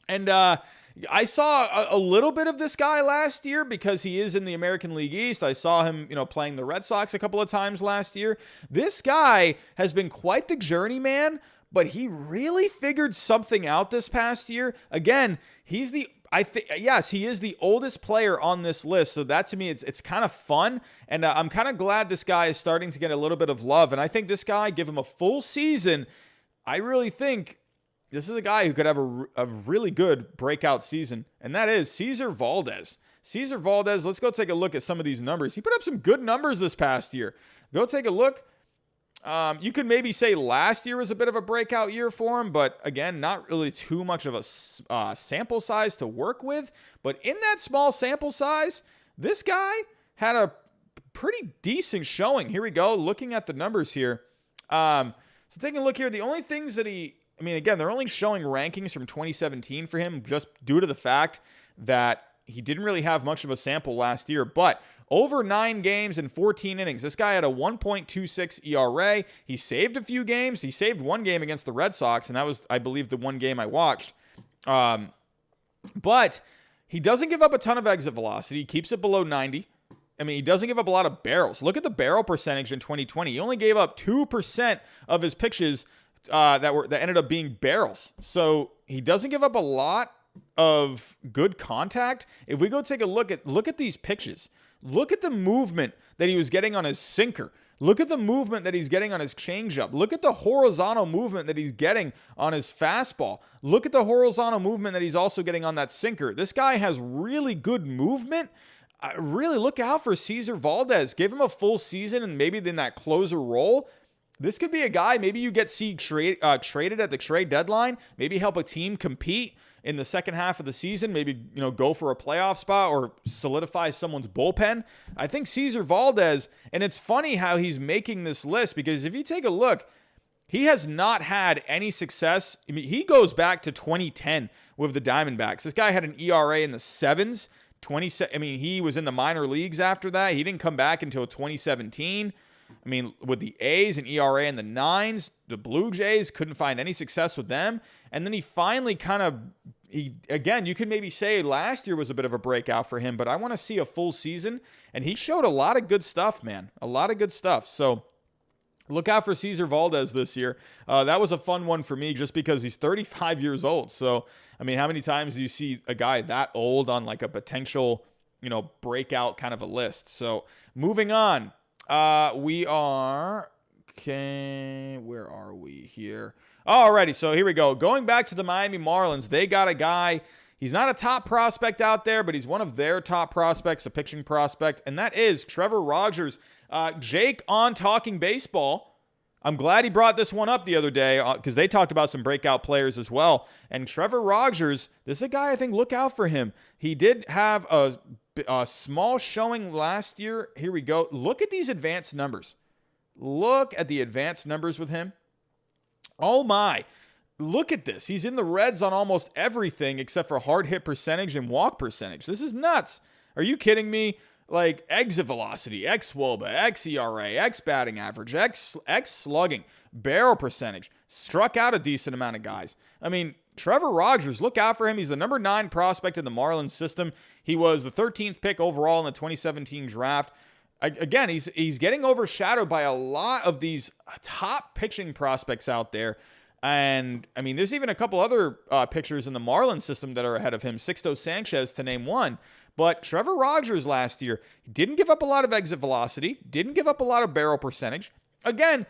And I saw a little bit of this guy last year because he is in the American League East. I saw him, playing the Red Sox a couple of times last year. This guy has been quite the journeyman, but he really figured something out this past year. Again, he is the oldest player on this list. So that to me, it's kind of fun. And I'm kind of glad this guy is starting to get a little bit of love. And I think this guy, give him a full season, I really think this is a guy who could have a really good breakout season. And that is CESAR VALDEZ. Cesar Valdez, let's go take a look at some of these numbers. He put up some good numbers this past year. Go take a look. You could maybe say last year was a bit of a breakout year for him, but again, not really too much of a sample size to work with. But in that small sample size, this guy had a pretty decent showing. Here we go, looking at the numbers here. So taking a look here, the only things that again, they're only showing rankings from 2017 for him just due to the fact that he didn't really have much of a sample last year, but over 9 games and 14 innings, this guy had a 1.26 ERA. He saved a few games. He saved one game against the Red Sox, and that was, I believe, the one game I watched. But he doesn't give up a ton of exit velocity. He keeps it below 90. He doesn't give up a lot of barrels. Look at the barrel percentage in 2020. He only gave up 2% of his pitches that ended up being barrels. So he doesn't give up a lot of good contact. If we go take a look at these pitches, look at the movement that he was getting on his sinker. Look at the movement that he's getting on his changeup. Look at the horizontal movement that he's getting on his fastball. Look at the horizontal movement that he's also getting on that sinker. This guy has really good movement. Really look out for Cesar Valdez. Give him a full season and maybe in that closer role. This could be a guy maybe you get traded at the trade deadline. Maybe help a team compete in the second half of the season, maybe, go for a playoff spot or solidify someone's bullpen. I think Cesar Valdez, and it's funny how he's making this list because if you take a look, he has not had any success. He goes back to 2010 with the Diamondbacks. This guy had an ERA in the 7s. He was in the minor leagues after that. He didn't come back until 2017. With the A's and ERA in the 9s, the Blue Jays couldn't find any success with them. And then he finally again, you could maybe say last year was a bit of a breakout for him, but I want to see a full season. And he showed a lot of good stuff, man. A lot of good stuff. So look out for Cesar Valdez this year. That was a fun one for me just because he's 35 years old. So, how many times do you see a guy that old on like a potential, breakout kind of a list? So moving on. Where are we here? Alrighty, so here we go. Going back to the Miami Marlins, they got a guy. He's not a top prospect out there, but he's one of their top prospects, a pitching prospect, and that is Trevor Rogers. Jake on Talking Baseball, I'm glad he brought this one up the other day because they talked about some breakout players as well. And Trevor Rogers, this is a guy I think look out for him. He did have a small showing last year. Here we go. Look at these advanced numbers. Look at the advanced numbers with him. Oh my. Look at this. He's in the reds on almost everything except for hard hit percentage and walk percentage. This is nuts. Are you kidding me? Like exit velocity, X WOBA, X ERA, X batting average, X slugging, barrel percentage. Struck out a decent amount of guys. Trevor Rogers, look out for him. He's the number 9 prospect in the Marlins system. He was the 13th pick overall in the 2017 draft. Again, he's getting overshadowed by a lot of these top pitching prospects out there. And, there's even a couple other pitchers in the Marlins system that are ahead of him, Sixto Sanchez to name one. But Trevor Rogers last year didn't give up a lot of exit velocity, didn't give up a lot of barrel percentage. Again,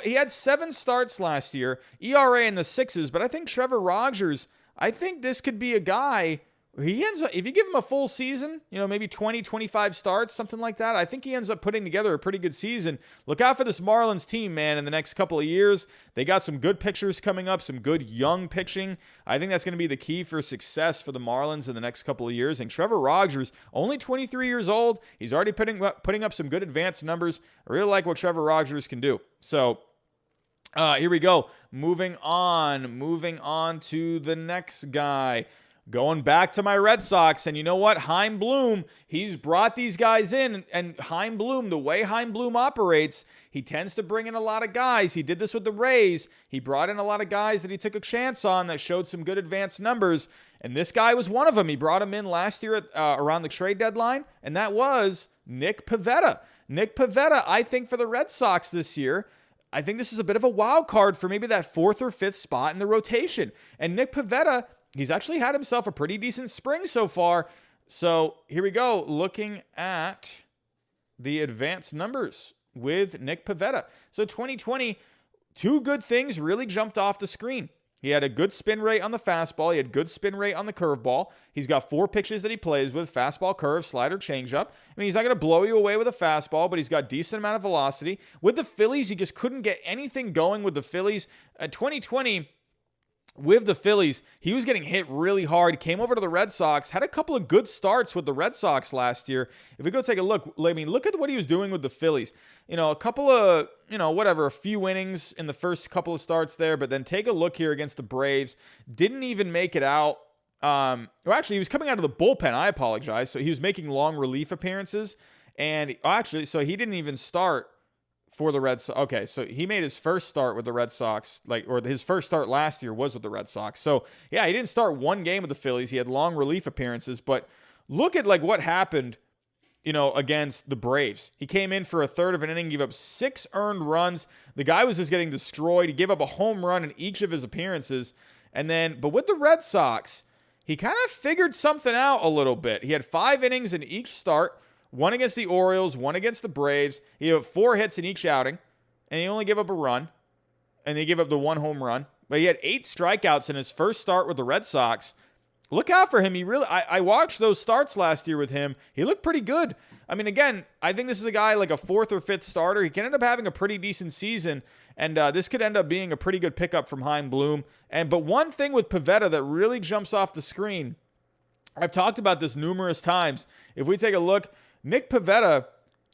he had 7 starts last year, ERA in the 6s, but I think Trevor Rogers, I think this could be a guy, he ends up, if you give him a full season, maybe 20, 25 starts, something like that, I think he ends up putting together a pretty good season. Look out for this Marlins team, man, in the next couple of years. They got some good pitchers coming up, some good young pitching. I think that's going to be the key for success for the Marlins in the next couple of years. And Trevor Rogers, only 23 years old, he's already putting up some good advanced numbers. I really like what Trevor Rogers can do. So, here we go. Moving on to the next guy. Going back to my Red Sox, and you know what? Hyde Bloom, he's brought these guys in, and Hyde Bloom, the way Hyde Bloom operates, he tends to bring in a lot of guys. He did this with the Rays. He brought in a lot of guys that he took a chance on that showed some good advanced numbers, and this guy was one of them. He brought him in last year around the trade deadline, and that was Nick Pivetta. Nick Pivetta, I think for the Red Sox this year, I think this is a bit of a wild card for maybe that 4th or 5th spot in the rotation. And Nick Pivetta, he's actually had himself a pretty decent spring so far. So here we go, looking at the advanced numbers with Nick Pivetta. So 2020, 2 good things really jumped off the screen. He had a good spin rate on the fastball. He had good spin rate on the curveball. He's got 4 pitches that he plays with: fastball, curve, slider, changeup. I mean, he's not going to blow you away with a fastball, but he's got decent amount of velocity. With the Phillies, he just couldn't get anything going with the Phillies. 2020, with the Phillies, he was getting hit really hard. Came over to the Red Sox, had a couple of good starts with the Red Sox last year. If we go take a look, I mean, look at what he was doing with the Phillies. You know, a couple of, a few innings in the first couple of starts there, but then take a look here against the Braves. Didn't even make it out. Well, actually, he was coming out of the bullpen. I apologize. So he was making long relief appearances. And actually, so he didn't even start for the Red Sox. Okay, so he made his first start with the Red Sox, or his first start last year was with the Red Sox. So, yeah, he didn't start one game with the Phillies. He had long relief appearances. But look at, what happened, against the Braves. He came in for a third of an inning, gave up 6 earned runs. The guy was just getting destroyed. He gave up a home run in each of his appearances. But with the Red Sox, he kind of figured something out a little bit. He had 5 innings in each start. 1 against the Orioles, 1 against the Braves. He had 4 hits in each outing, and he only gave up a run, and he gave up the 1 home run. But he had 8 strikeouts in his first start with the Red Sox. Look out for him. I watched those starts last year with him. He looked pretty good. I mean, again, I think this is a guy like a 4th or 5th starter. He can end up having a pretty decent season, and this could end up being a pretty good pickup from Hyde Bloom. But one thing with Pivetta that really jumps off the screen, I've talked about this numerous times. If we take a look, Nick Pivetta,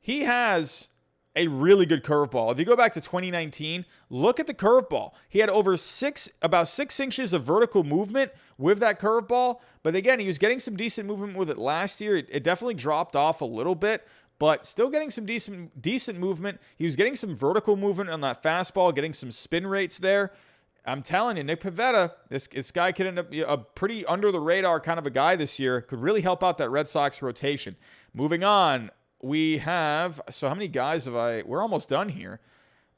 he has a really good curveball. If you go back to 2019, look at the curveball. He had about 6 inches of vertical movement with that curveball. But again, he was getting some decent movement with it last year. It definitely dropped off a little bit, but still getting some decent movement. He was getting some vertical movement on that fastball, getting some spin rates there. I'm telling you, Nick Pivetta, this guy could end up a pretty under-the-radar kind of a guy this year. Could really help out that Red Sox rotation. Moving on, we have, so how many guys have we're almost done here.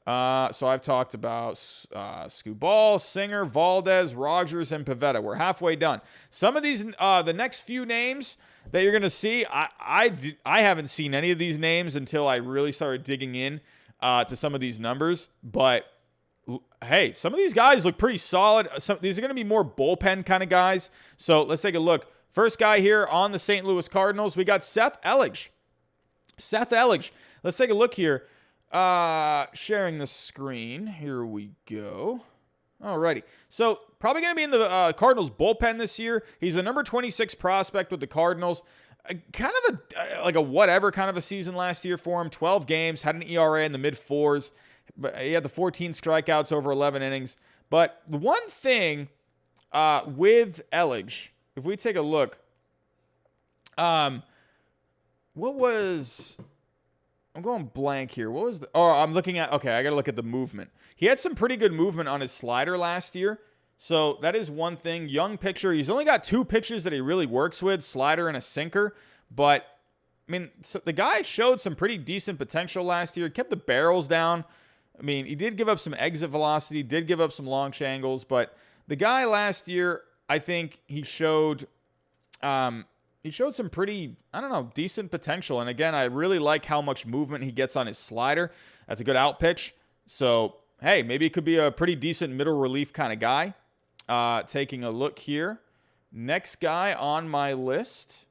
So I've talked about SKUBAL, Singer, Valdez, Rogers, and Pivetta. We're halfway done. Some of these, the next few names that you're going to see, I haven't seen any of these names until I really started digging in to some of these numbers. But hey, some of these guys look pretty solid. These are going to be more bullpen kind of guys. So let's take a look. First guy here on the St. Louis Cardinals, we got Seth ELLEDGE. Seth ELLEDGE. Let's take a look here. Sharing the screen. Here we go. Alrighty. So probably going to be in the Cardinals bullpen this year. He's the number 26 prospect with the Cardinals. Kind of a whatever kind of a season last year for him. 12 games, had an ERA in the mid-4s. But he had the 14 strikeouts over 11 innings. But the one thing with ELLEDGE, if we take a look, I'm going blank here. I'm looking at, okay, I got to look at the movement. He had some pretty good movement on his slider last year. So that is one thing. Young pitcher. He's only got 2 pitches that he really works with, slider and a sinker. But, I mean, so the guy showed some pretty decent potential last year. Kept the barrels down. I mean, he did give up some exit velocity, did give up some launch angles. But the guy last year, I think he showed some pretty, decent potential. And again, I really like how much movement he gets on his slider. That's a good out pitch. So, hey, maybe it could be a pretty decent middle relief kind of guy. Taking a look here. Next guy on my list.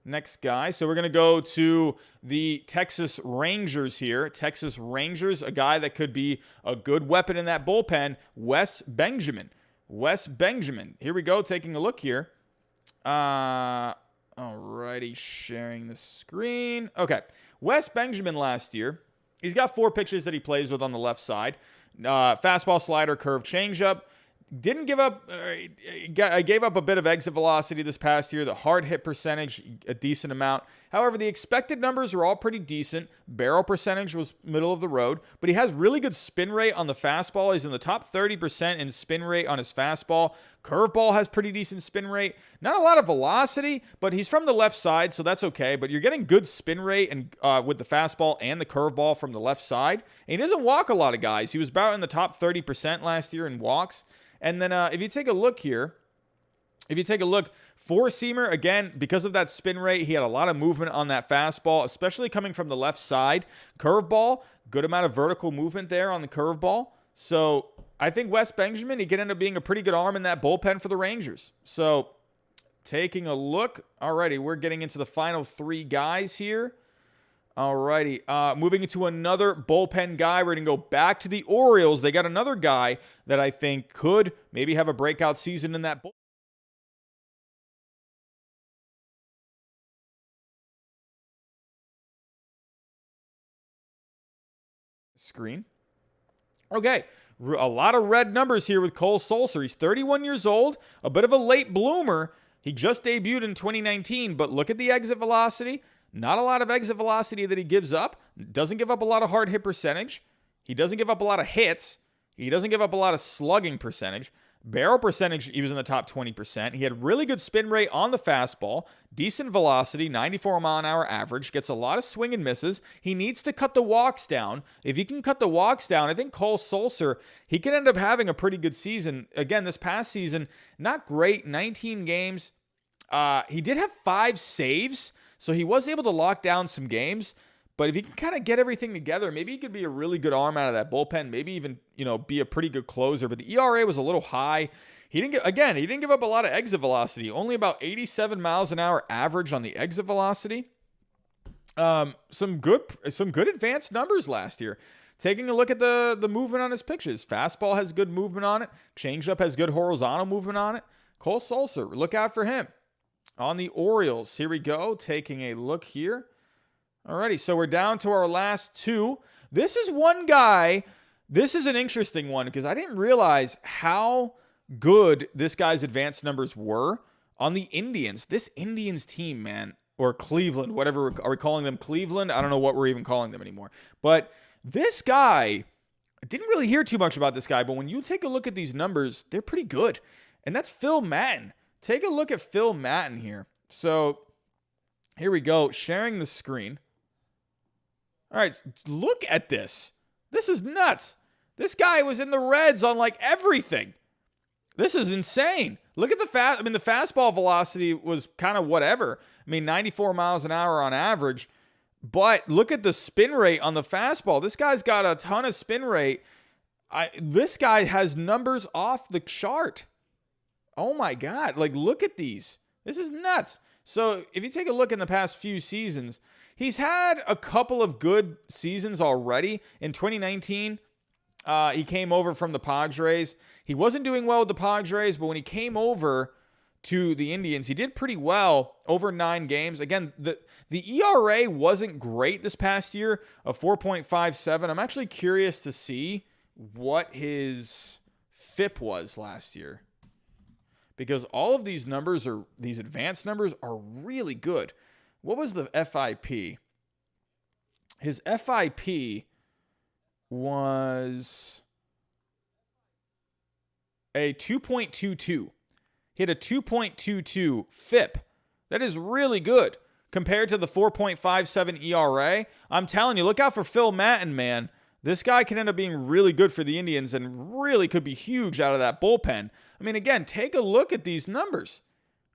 So we're going to go to the Texas Rangers here. Texas Rangers, a guy that could be a good weapon in that bullpen, Wes Benjamin. Here we go, taking a look here. Alrighty, sharing the screen. Okay, Wes Benjamin last year, he's got 4 pitches that he plays with on the left side. Fastball, slider, curve, changeup. Didn't give up. I gave up a bit of exit velocity this past year. The hard hit percentage, a decent amount. However, the expected numbers are all pretty decent. Barrel percentage was middle of the road, but he has really good spin rate on the fastball. He's in the top 30% in spin rate on his fastball. Curveball has pretty decent spin rate. Not a lot of velocity, but he's from the left side, so that's okay. But you're getting good spin rate and with the fastball and the curveball from the left side. And he doesn't walk a lot of guys. He was about in the top 30% last year in walks. And then if you take a look here, four-seamer, again, because of that spin rate, he had a lot of movement on that fastball, especially coming from the left side. Curveball, good amount of vertical movement there on the curveball. So I think Wes Benjamin, he could end up being a pretty good arm in that bullpen for the Rangers. So taking a look. Alrighty, we're getting into the final 3 guys here. Alrighty, moving into another bullpen guy. We're going to go back to the Orioles. They got another guy that I think could maybe have a breakout season in that bullpen. Screen. Okay, a lot of red numbers here with Cole Sulser. He's 31 years old, a bit of a late bloomer. He just debuted in 2019, but look at the exit velocity. Not a lot of exit velocity that he gives up. Doesn't give up a lot of hard hit percentage. He doesn't give up a lot of hits. He doesn't give up a lot of slugging percentage. Barrel percentage, he was in the top 20%. He had really good spin rate on the fastball. Decent velocity, 94-mile-an-hour average. Gets a lot of swing and misses. He needs to cut the walks down. If he can cut the walks down, I think Cole Sulser, he could end up having a pretty good season. Again, this past season, not great. 19 games. He did have 5 saves, so he was able to lock down some games. But if he can kind of get everything together, maybe he could be a really good arm out of that bullpen. Maybe even, be a pretty good closer. But the ERA was a little high. He didn't give up a lot of exit velocity. Only about 87 miles an hour average on the exit velocity. Some good advanced numbers last year. Taking a look at the movement on his pitches. Fastball has good movement on it. Changeup has good horizontal movement on it. Cole Sulser, look out for him. On the Orioles, here we go. Taking a look here. Alrighty, so we're down to our last 2. This is one guy. This is an interesting one because I didn't realize how good this guy's advanced numbers were on the Indians. This Indians team, man, or Cleveland, whatever. Are we calling them Cleveland? I don't know what we're even calling them anymore. But this guy, I didn't really hear too much about this guy, but when you take a look at these numbers, they're pretty good. And that's Phil Maton. Take a look at Phil Maton here. So here we go, sharing the screen. All right, look at this. This is nuts. This guy was in the Reds on like everything. This is insane. Look at the the fastball velocity was kind of whatever. 94 miles an hour on average. But look at the spin rate on the fastball. This guy's got a ton of spin rate. This guy has numbers off the chart. Oh my God. Like, look at these. This is nuts. So if you take a look in the past few seasons, he's had a couple of good seasons already. In 2019, he came over from the Padres. He wasn't doing well with the Padres, but when he came over to the Indians, he did pretty well over 9 games. Again, the ERA wasn't great this past year, of 4.57. I'm actually curious to see what his FIP was last year, because all of these numbers these advanced numbers are really good. What was the FIP? His FIP was a 2.22. He had a 2.22 FIP. That is really good compared to the 4.57 ERA. I'm telling you, look out for Phil Maton, man. This guy can end up being really good for the Indians and really could be huge out of that bullpen. Again, take a look at these numbers.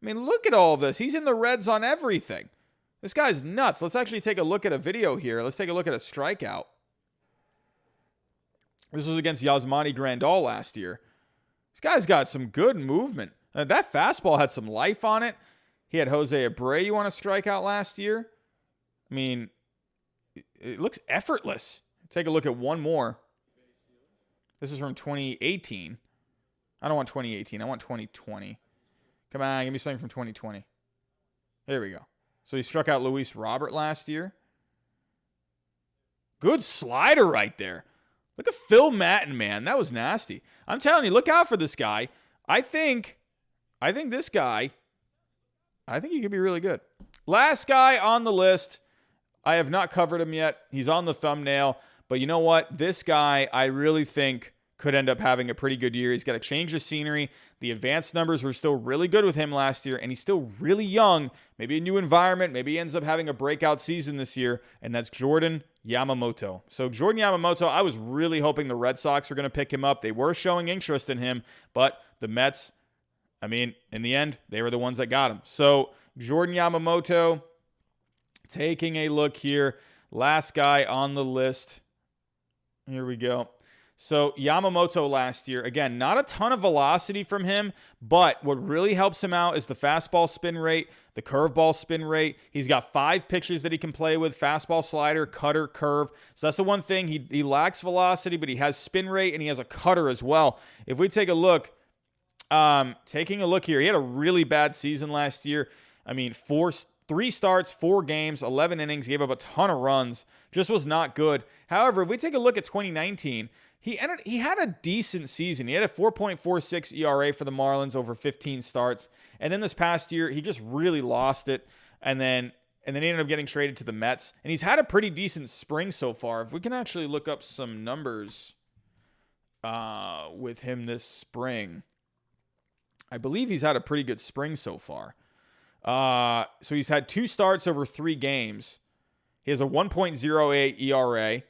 Look at all of this. He's in the Reds on everything. This guy's nuts. Let's actually take a look at a video here. Let's take a look at a strikeout. This was against Yasmani Grandal last year. This guy's got some good movement. That fastball had some life on it. He had Jose Abreu on a strikeout last year. It looks effortless. Take a look at one more. This is from 2018. I don't want 2018. I want 2020. Come on, give me something from 2020. There we go. So he struck out Luis Robert last year. Good slider right there. Look at Phil Maton, man. That was nasty. I'm telling you, look out for this guy. I think this guy, I think he could be really good. Last guy on the list. I have not covered him yet. He's on the thumbnail. But you know what? This guy, I really think, could end up having a pretty good year. He's got to change the scenery. The advanced numbers were still really good with him last year, and he's still really young. Maybe a new environment. Maybe he ends up having a breakout season this year, and that's Jordan Yamamoto. So Jordan Yamamoto, I was really hoping the Red Sox were going to pick him up. They were showing interest in him, but the Mets, in the end, they were the ones that got him. So Jordan Yamamoto, taking a look here. Last guy on the list. Here we go. So Yamamoto last year, again, not a ton of velocity from him, but what really helps him out is the fastball spin rate, the curveball spin rate. He's got 5 pitches that he can play with: fastball, slider, cutter, curve. So that's the one thing. He lacks velocity, but he has spin rate and he has a cutter as well. If we take a look, taking a look here, he had a really bad season last year. I mean, 3 starts, 4 games, 11 innings, gave up a ton of runs. Just was not good. However, if we take a look at 2019, he had a decent season. He had a 4.46 ERA for the Marlins over 15 starts. And then this past year, he just really lost it. And then he ended up getting traded to the Mets. And he's had a pretty decent spring so far. If we can actually look up some numbers with him this spring, I believe he's had a pretty good spring so far. So he's had 2 starts over 3 games. He has a 1.08 ERA.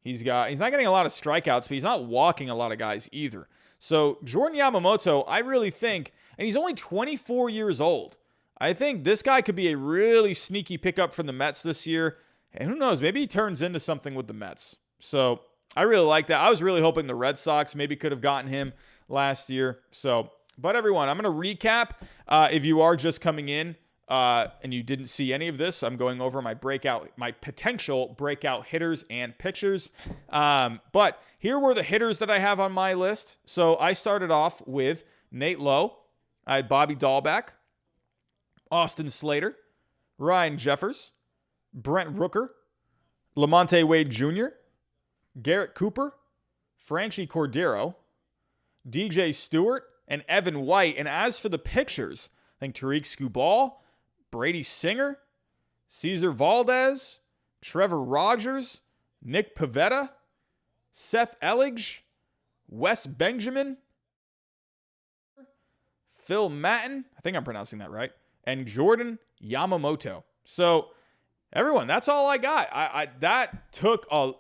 He's not getting a lot of strikeouts, but he's not walking a lot of guys either. So Jordan Yamamoto, I really think, and he's only 24 years old. I think this guy could be a really sneaky pickup from the Mets this year. And who knows, maybe he turns into something with the Mets. So I really like that. I was really hoping the Red Sox maybe could have gotten him last year. But everyone, I'm going to recap. If you are just coming in and you didn't see any of this, I'm going over my potential breakout hitters and pitchers. But here were the hitters that I have on my list. So I started off with Nate Lowe. I had Bobby DALBEC, Austin Slater, Ryan Jeffers, Brent Rooker, Lamonte Wade Jr., Garrett Cooper, Franchy Cordero, DJ Stewart, and Evan White. And as for the pitchers, I think TARIK SKUBAL, Brady Singer, CESAR VALDEZ, Trevor Rogers, Nick Pivetta, Seth ELLEDGE, Wes Benjamin, Phil Maton, I think I'm pronouncing that right, and Jordan Yamamoto. So everyone, that's all I got. That took a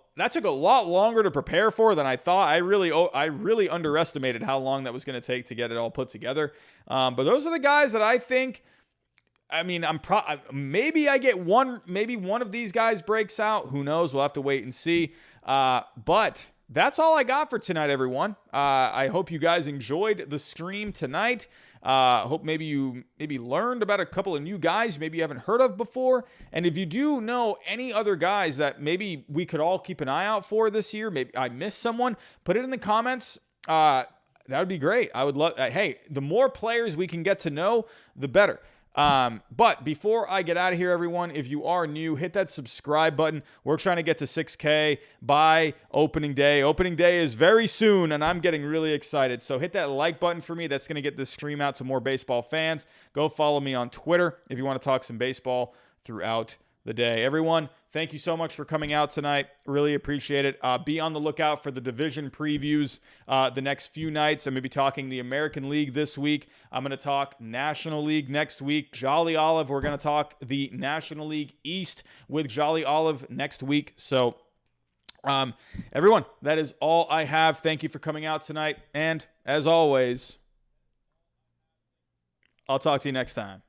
lot longer to prepare for than I thought. I really underestimated how long that was going to take to get it all put together. But those are the guys that I think. I mean, maybe I get one. Maybe one of these guys breaks out. Who knows? We'll have to wait and see. But that's all I got for tonight, everyone. I hope you guys enjoyed the stream tonight. Hope maybe you learned about a couple of new guys maybe you haven't heard of before. And if you do know any other guys that maybe we could all keep an eye out for this year, maybe I missed someone, put it in the comments. That would be great. I would love, hey, the more players we can get to know, the better. But before I get out of here, everyone, if you are new, hit that subscribe button. We're trying to get to 6K by opening day. Opening day is very soon, and I'm getting really excited. So hit that like button for me. That's going to get this stream out to more baseball fans. Go follow me on Twitter if you want to talk some baseball throughout the day. Everyone, thank you so much for coming out tonight. Really appreciate it. Be on the lookout for the division previews the next few nights. I'm going to be talking the American League this week. I'm going to talk National League next week. Jolly Olive, we're going to talk the National League East with Jolly Olive next week. So, everyone, that is all I have. Thank you for coming out tonight. And as always, I'll talk to you next time.